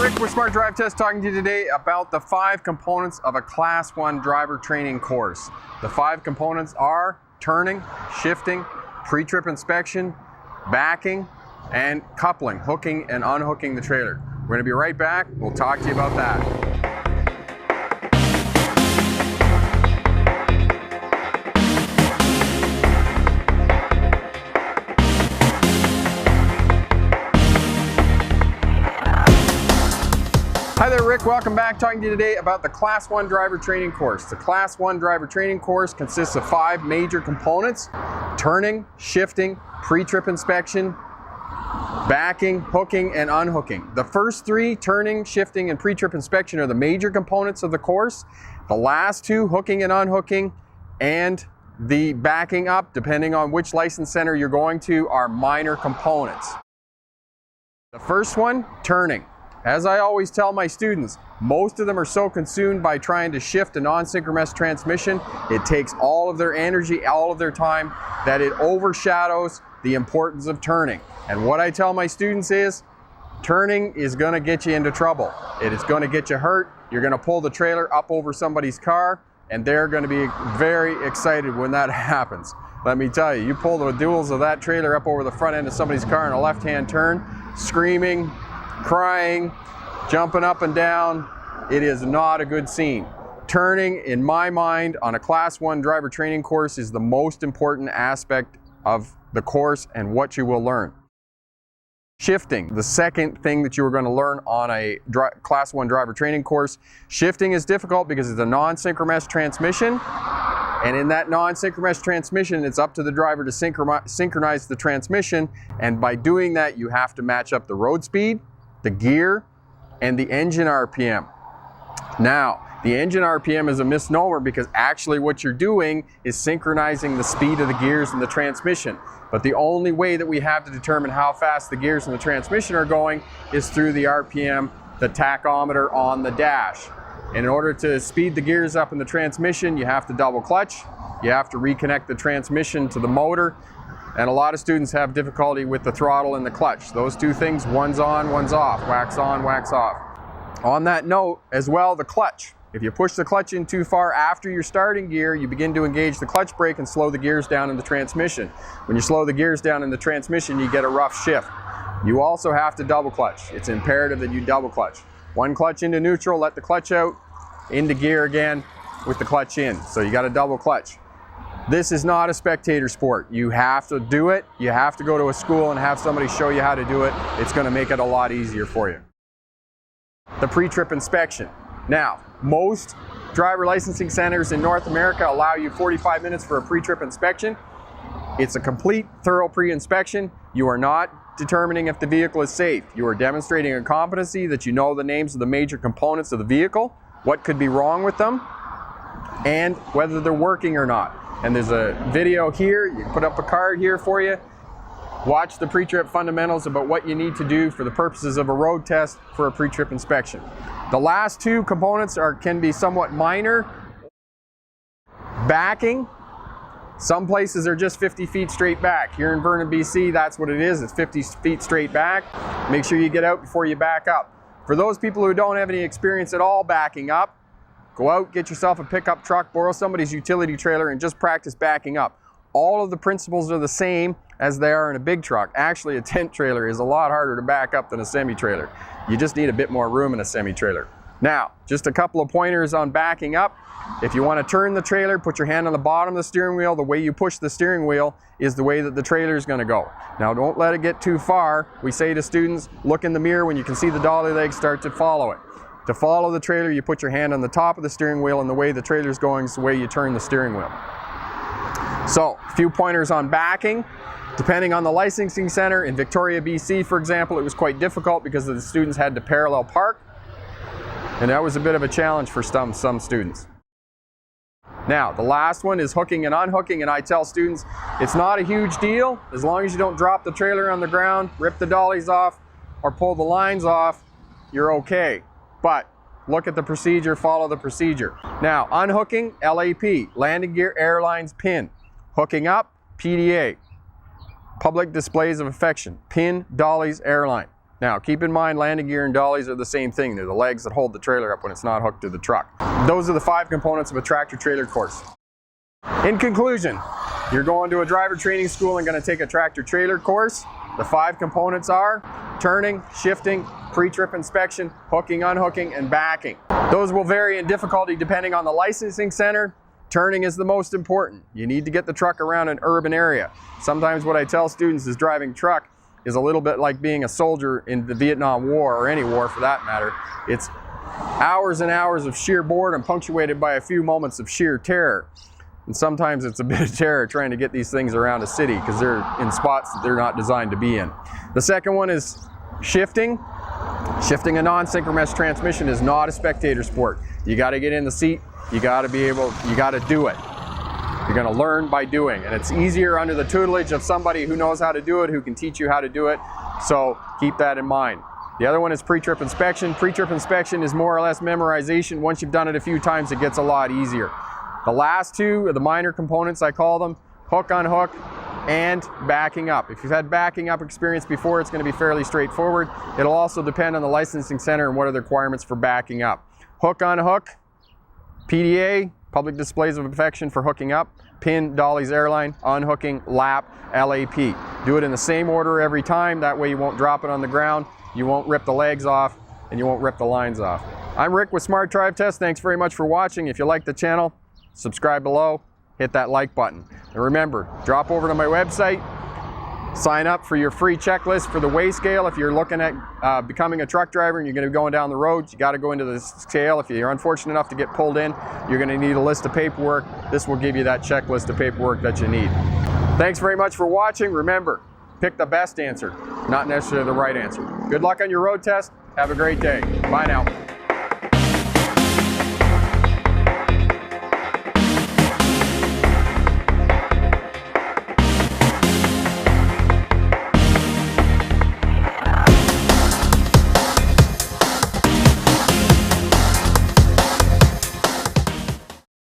Rick with Smart Drive Test talking to you today about the 5 components of a Class 1 driver training course. The 5 components are turning, shifting, pre-trip inspection, backing, and coupling, hooking and unhooking the trailer. We're going to be right back. We'll talk to you about that. Hi there, Rick. Welcome back. Talking to you today about the Class 1 driver training course. The Class 1 driver training course consists of 5 major components: turning, shifting, pre-trip inspection, backing, hooking, and unhooking. The first 3, turning, shifting, and pre-trip inspection, are the major components of the course. The last 2, hooking and unhooking, and the backing up, depending on which license center you're going to, are minor components. The first one, turning. As I always tell my students, most of them are so consumed by trying to shift a non-synchronous transmission, it takes all of their energy, all of their time, that it overshadows the importance of turning. And what I tell my students is, turning is going to get you into trouble. It is going to get you hurt. You're going to pull the trailer up over somebody's car, and they're going to be very excited when that happens. Let me tell you, you pull the duals of that trailer up over the front end of somebody's car in a left-hand turn, screaming, crying, jumping up and down. It is not a good scene. Turning, in my mind, on a Class 1 driver training course is the most important aspect of the course and what you will learn. Shifting, the second thing that you are going to learn on a Class 1 driver training course. Shifting is difficult because it's a non-synchronous transmission, and in that non-synchronous transmission, it's up to the driver to synchronize the transmission, and by doing that, you have to match up the road speed, the gear, and the engine RPM. Now, the engine RPM is a misnomer because actually what you're doing is synchronizing the speed of the gears and the transmission. But the only way that we have to determine how fast the gears and the transmission are going is through the RPM, the tachometer on the dash. And in order to speed the gears up in the transmission, you have to double clutch, you have to reconnect the transmission to the motor, and a lot of students have difficulty with the throttle and the clutch. Those 2 things, one's on, one's off, wax on, wax off. On that note, as well, the clutch. If you push the clutch in too far after your starting gear, you begin to engage the clutch brake and slow the gears down in the transmission. When you slow the gears down in the transmission, you get a rough shift. You also have to double clutch. It's imperative that you double clutch. 1 clutch into neutral, let the clutch out, into gear again with the clutch in. So you got to double clutch. This is not a spectator sport. You have to do it. You have to go to a school and have somebody show you how to do it. It's going to make it a lot easier for you. The pre-trip inspection. Now, most driver licensing centers in North America allow you 45 minutes for a pre-trip inspection. It's a complete, thorough pre-inspection. You are not determining if the vehicle is safe. You are demonstrating a competency that you know the names of the major components of the vehicle, what could be wrong with them, and whether they're working or not. And there's a video here, you put up a card here for you. Watch the pre-trip fundamentals about what you need to do for the purposes of a road test for a pre-trip inspection. The last 2 components can be somewhat minor. Backing. Some places are just 50 feet straight back. Here in Vernon, BC, that's what it is. It's 50 feet straight back. Make sure you get out before you back up. For those people who don't have any experience at all backing up, go out, get yourself a pickup truck, borrow somebody's utility trailer, and just practice backing up. All of the principles are the same as they are in a big truck. Actually, a tent trailer is a lot harder to back up than a semi-trailer. You just need a bit more room in a semi-trailer. Now, just a couple of pointers on backing up. If you want to turn the trailer, put your hand on the bottom of the steering wheel. The way you push the steering wheel is the way that the trailer is going to go. Now, don't let it get too far. We say to students, look in the mirror. When you can see the dolly legs, start to follow it. To follow the trailer, you put your hand on the top of the steering wheel, and the way the trailer is going is the way you turn the steering wheel. So, a few pointers on backing. Depending on the licensing center, in Victoria, BC, for example, it was quite difficult because the students had to parallel park, and that was a bit of a challenge for some students. Now, the last one is hooking and unhooking, and I tell students it's not a huge deal as long as you don't drop the trailer on the ground, rip the dollies off, or pull the lines off, you're okay. But look at the procedure, follow the procedure. Now, unhooking, LAP, landing gear airlines pin. Hooking up, PDA, public displays of affection, pin, dollies, airline. Now, keep in mind, landing gear and dollies are the same thing. They're the legs that hold the trailer up when it's not hooked to the truck. Those are the 5 components of a tractor trailer course. In conclusion, you're going to a driver training school and going to take a tractor trailer course. The 5 components are turning, shifting, pre-trip inspection, hooking, unhooking, and backing. Those will vary in difficulty depending on the licensing center. Turning is the most important. You need to get the truck around an urban area. Sometimes what I tell students is driving truck is a little bit like being a soldier in the Vietnam War, or any war for that matter. It's hours and hours of sheer boredom punctuated by a few moments of sheer terror. And sometimes it's a bit of terror trying to get these things around a city because they're in spots that they're not designed to be in. The second one is shifting. Shifting a non-synchronous transmission is not a spectator sport. You got to get in the seat. You got to be able, you got to do it. You're going to learn by doing, and it's easier under the tutelage of somebody who knows how to do it, who can teach you how to do it. So keep that in mind. The other one is pre-trip inspection. Pre-trip inspection is more or less memorization. Once you've done it a few times, it gets a lot easier. The last 2 are the minor components, I call them: hook, unhook, and backing up. If you've had backing up experience before, it's going to be fairly straightforward. It'll also depend on the licensing center and what are the requirements for backing up. Hook, unhook, PDA, public displays of affection for hooking up, pin, dollies, airline, unhooking, lap, LAP. Do it in the same order every time. That way you won't drop it on the ground, you won't rip the legs off, and you won't rip the lines off. I'm Rick with Smart Drive Test. Thanks very much for watching. If you like the channel, subscribe below, hit that like button. And remember, drop over to my website, sign up for your free checklist for the weigh scale. If you're looking at becoming a truck driver and you're going to be going down the road, you got to go into the scale. If you're unfortunate enough to get pulled in, you're going to need a list of paperwork. This will give you that checklist of paperwork that you need. Thanks very much for watching. Remember, pick the best answer, not necessarily the right answer. Good luck on your road test. Have a great day. Bye now.